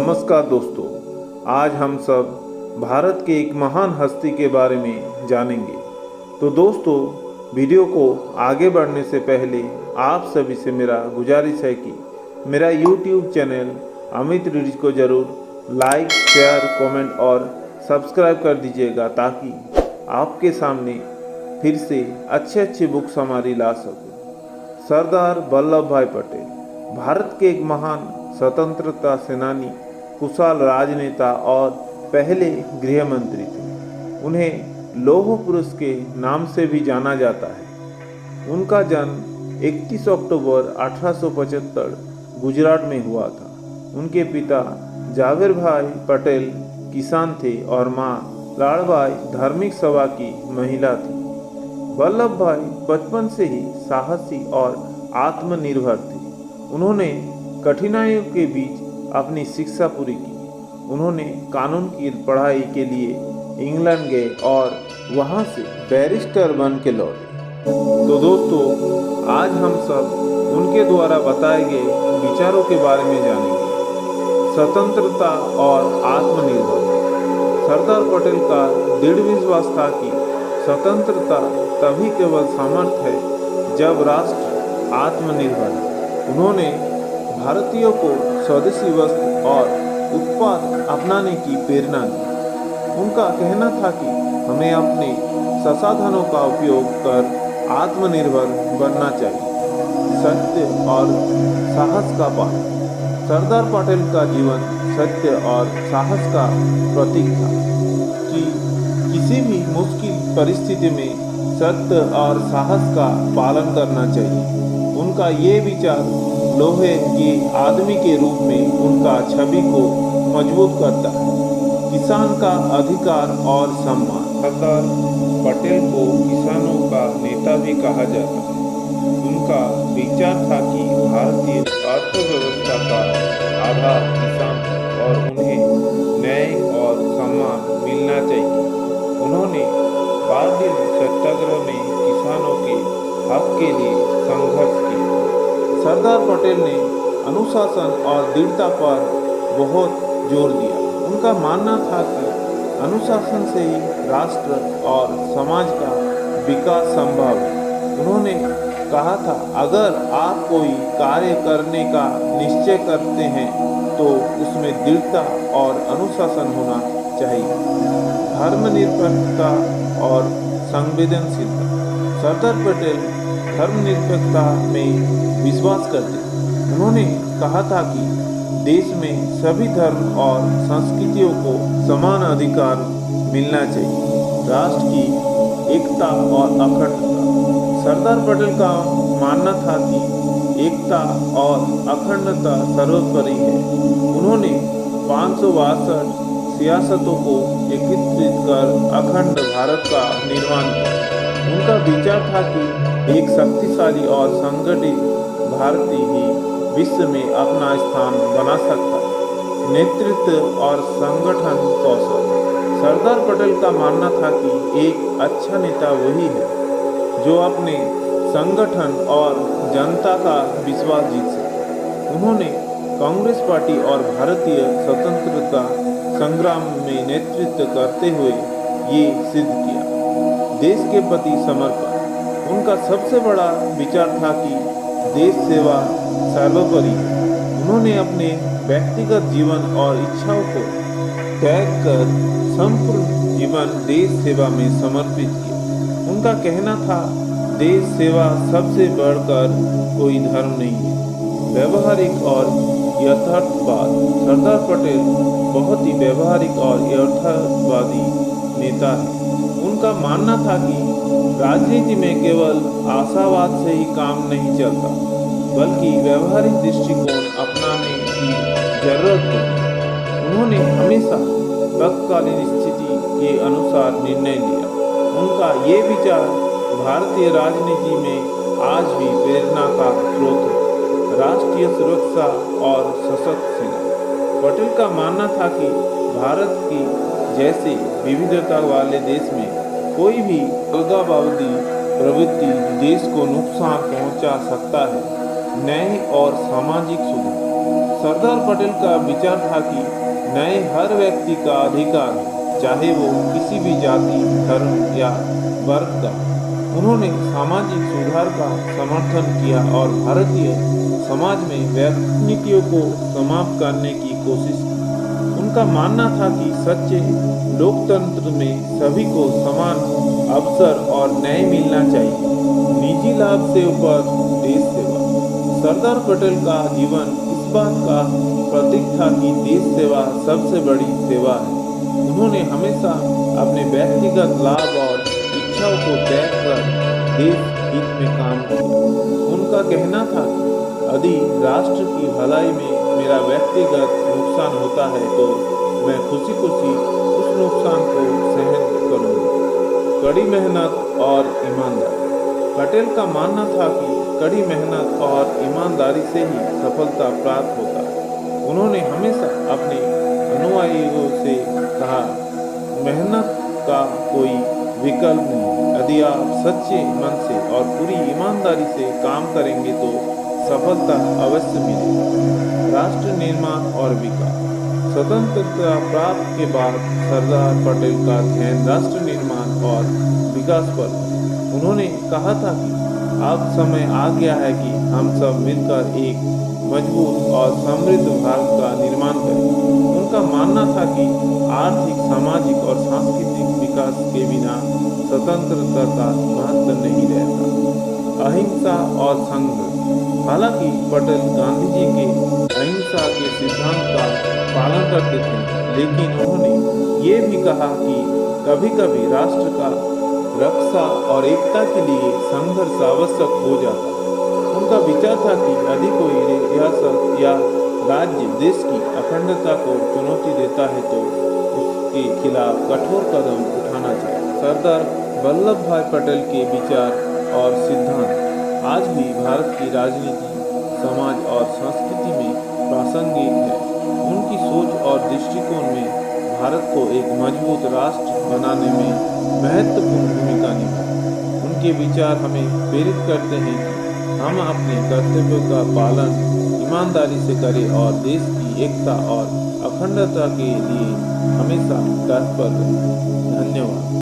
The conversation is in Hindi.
नमस्कार दोस्तों, आज हम सब भारत के एक महान हस्ती के बारे में जानेंगे। तो दोस्तों, वीडियो को आगे बढ़ने से पहले आप सभी से मेरा गुजारिश है कि मेरा YouTube चैनल अमित रीड्स को ज़रूर लाइक, शेयर, कमेंट और सब्सक्राइब कर दीजिएगा, ताकि आपके सामने फिर से अच्छे बुक्स हमारी ला सकूं। सरदार वल्लभ भाई पटेल भारत के एक महान स्वतंत्रता सेनानी, कुशल राजनेता और पहले गृह मंत्री थे। उन्हें लौह पुरुष के नाम से भी जाना जाता है। उनका जन्म 31 अक्टूबर 1875 गुजरात में हुआ था। उनके पिता जावेर भाई पटेल किसान थे और मां लाड़बाई धार्मिक सभा की महिला थी। वल्लभ भाई बचपन से ही साहसी और आत्मनिर्भर थे। उन्होंने कठिनाइयों के बीच अपनी शिक्षा पूरी की। उन्होंने कानून की पढ़ाई के लिए इंग्लैंड गए और वहां से बैरिस्टर बन के लौटे। तो दोस्तों, आज हम सब उनके द्वारा बताए गए विचारों के बारे में जानेंगे। स्वतंत्रता और आत्मनिर्भर। सरदार पटेल का दृढ़ विश्वास था कि स्वतंत्रता तभी केवल सामर्थ्य है जब राष्ट्र आत्मनिर्भर है। उन्होंने भारतीयों को स्वदेशी वस्त्र और उत्पाद अपनाने की प्रेरणा दी। उनका कहना था कि हमें अपने संसाधनों का उपयोग कर आत्मनिर्भर बनना चाहिए। सत्य और साहस का पाठ। सरदार पटेल का जीवन सत्य और साहस का प्रतीक था कि किसी भी मुश्किल परिस्थिति में सत्य और साहस का पालन करना चाहिए। उनका ये विचार लोहे के आदमी के रूप में उनका छवि को मजबूत करता है। किसान का अधिकार और सम्मान। सरदार पटेल को किसानों का नेता भी कहा जाता है। उनका विचार था कि भारतीय अर्थव्यवस्था का आधार किसान है और उन्हें न्याय और सम्मान मिलना चाहिए। उन्होंने कारगिल सत्याग्रह में किसानों के हक के लिए संघर्ष किया। सरदार पटेल ने अनुशासन और दृढ़ता पर बहुत जोर दिया। उनका मानना था कि अनुशासन से ही राष्ट्र और समाज का विकास संभव है। उन्होंने कहा था, अगर आप कोई कार्य करने का निश्चय करते हैं तो उसमें दृढ़ता और अनुशासन होना चाहिए। धर्मनिरपेक्षता और संवेदनशीलता। सरदार पटेल धर्मनिरपेक्षता में विश्वास करते। उन्होंने कहा था कि देश में सभी धर्म और संस्कृतियों को समान अधिकार मिलना चाहिए। राष्ट्र की एकता और अखंडता। सरदार पटेल का मानना था कि एकता और अखंडता सर्वोपरि है। उन्होंने 562 सियासतों को एकीकृत कर अखंड भारत का निर्माण किया। उनका विचार था कि एक शक्तिशाली और संगठित भारतीय ही विश्व में अपना स्थान बना सकता है। नेतृत्व और संगठन कौशल। सरदार पटेल का मानना था कि एक अच्छा नेता वही है जो अपने संगठन और जनता का विश्वास जीत सके। उन्होंने कांग्रेस पार्टी और भारतीय स्वतंत्रता संग्राम में नेतृत्व करते हुए ये सिद्ध किया। देश के प्रति समर्पण। उनका सबसे बड़ा विचार था कि देश सेवा सर्वोपरि है। उन्होंने अपने व्यक्तिगत जीवन और इच्छाओं को त्याग कर संपूर्ण जीवन देश सेवा में समर्पित किया। उनका कहना था, देश सेवा सबसे बढ़कर कोई धर्म नहीं है। व्यवहारिक और यथार्थवाद। सरदार पटेल बहुत ही व्यवहारिक और यथार्थवादी नेता है। उनका मानना था कि राजनीति में केवल आशावाद से ही काम नहीं चलता, बल्कि व्यवहारिक दृष्टिकोण अपनाने की जरूरत है। उन्होंने हमेशा तत्कालीन स्थिति के अनुसार निर्णय लिया। उनका ये विचार भारतीय राजनीति में आज भी प्रेरणा का स्रोत है। राष्ट्रीय सुरक्षा और सशक्त सेना। पटेल का मानना था कि भारत की जैसे विविधता वाले देश में कोई भी अलगाववादी प्रवृत्ति देश को नुकसान पहुंचा सकता है। न्याय और सामाजिक सुधार। सरदार पटेल का विचार था कि न्याय हर व्यक्ति का अधिकार है, चाहे वो किसी भी जाति, धर्म या वर्ग का। उन्होंने सामाजिक सुधार का समर्थन किया और भारतीय समाज में वैतरणिकियों को समाप्त करने की कोशिश की। उनका मानना था कि सच्चे लोकतंत्र में सभी को समान अवसर और न्याय मिलना चाहिए, निजी लाभ से ऊपर देश सेवा। सरदार पटेल का जीवन इस बात का प्रतीक था कि देश सेवा सबसे बड़ी सेवा है। उन्होंने हमेशा अपने व्यक्तिगत लाभ और इच्छाओं को त्याग कर देश हित में काम किया। उनका कहना था कि यदि राष्ट्र की भलाई में मेरा व्यक्तिगत नुकसान होता है तो मैं खुशी खुशी उस नुकसान को सहन करूंगा। कड़ी मेहनत और ईमानदारी। पटेल का मानना था कि कड़ी मेहनत और ईमानदारी से ही सफलता प्राप्त होता है। उन्होंने हमेशा अपने अनुयायियों से कहा, मेहनत का कोई विकल्प नहीं। यदि आप सच्चे मन से और पूरी ईमानदारी से काम करेंगे तो सफलता अवश्य मिलेगी। राष्ट्र निर्माण और विकास। स्वतंत्रता प्राप्त के बाद सरदार पटेल का ध्यान राष्ट्र निर्माण और विकास पर। उन्होंने कहा था कि अब समय आ गया है कि हम सब मिलकर एक मजबूत और समृद्ध भारत का निर्माण करें। उनका मानना था कि आर्थिक, सामाजिक और सांस्कृतिक विकास के बिना स्वतंत्रता का महत्व नहीं रहता। अहिंसा और संघर्ष। हालांकि पटेल गांधी जी के अहिंसा के सिद्धांत का पालन करते थे, लेकिन उन्होंने ये भी कहा कि कभी कभी राष्ट्र का रक्षा और एकता के लिए संघर्ष आवश्यक हो जाता है। उनका विचार था कि यदि कोई रियासत या राज्य देश की अखंडता को चुनौती देता है तो उसके खिलाफ कठोर कदम उठाना चाहिए। सरदार वल्लभ भाई पटेल के विचार और सिद्धांत आज भी भारत की राजनीति, समाज और संस्कृति में प्रासंगिक है। उनकी सोच और दृष्टिकोण में भारत को एक मजबूत राष्ट्र बनाने में महत्वपूर्ण भूमिका निभाई। उनके विचार हमें प्रेरित करते हैं कि हम अपने कर्तव्यों का पालन ईमानदारी से करें और देश की एकता और अखंडता के लिए हमेशा तत्पर रहें। धन्यवाद।